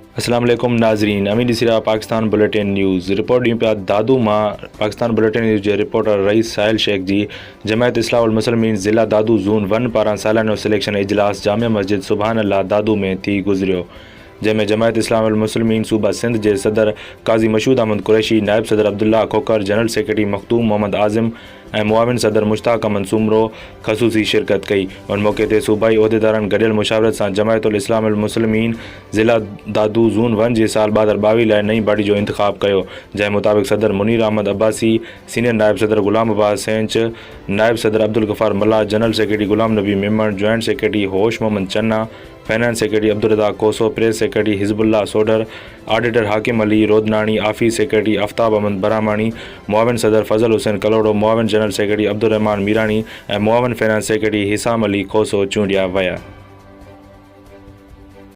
अस्सलाम वालेकुम नाजरीन, अमीन सिरा पाकिस्तान बुलेटिन न्यूज़ रिपोर्ट यूं पिया दादू मां पाकिस्तान बुलेटिन न्यूज़ जे रिपोर्टर रईस साहिल शेख जी जमायत इस्लाह वल मुस्लिमीन ज़िला दादू ज़ोन 1 पारां सालानो सिलेक्शन इजलास जामिया मस्जिद सुभान अल्लाह दादू में थी गुज़रियो, जंहिंमें जमायत इस्लाह वल मुस्लिमीन सूबा सिंध जे सदर काज़ी मशहूद अहमद कुरैशी, नायब सदर अब्दुल्ला खोकर, जनरल सेक्रेटरी मखदूम मोहम्मद आज़िम ऐं मुआविन सदर मुश्ताक अहमद सुमरो ख़सूसी शिरकत कई। उन मौके ते सूबाई उहिदेदारनि गॾियल मुशावरत सां जमायत उल इस्लाम वल मुस्लिमीन ज़िला दादू ज़ोन 1 जे साल 2022 लाइ नई बॉडी जो इंतख़ाब कयो, जंहिं मुताबिक़ सदर मुनीर अहमद अब्बासी, सीनियर नायब सदर ग़ुलाम अब्बास सेंच, नायब सदर अब्दुल गफ़ार मल्ला, जनरल सेक्रेटरी ग़ुलाम नबी मेमण, जॉइंट सेक्रेटरी होश मोहम्मद चन्ना, फाइनेंस सेक्रेटरी अब्दुल रज़ाक कोसो, प्रेस सेक्रेटरी हिज़बुल्लाह सोडर, ऑडिटर हाकिम अली रोदनानी, ऑफिस सेक्रेटरी आफ्ताब अहमद बरामानी, मुआविन सदर फज़ल हुसैन कलोड़ो, मुआविन जनरल सेक्रेटरी अब्दुल रहमान मीरानी ऐं मुआविन फाइनेंस सेक्रेटरी हिसाम अली कोसो चूंडिया विया।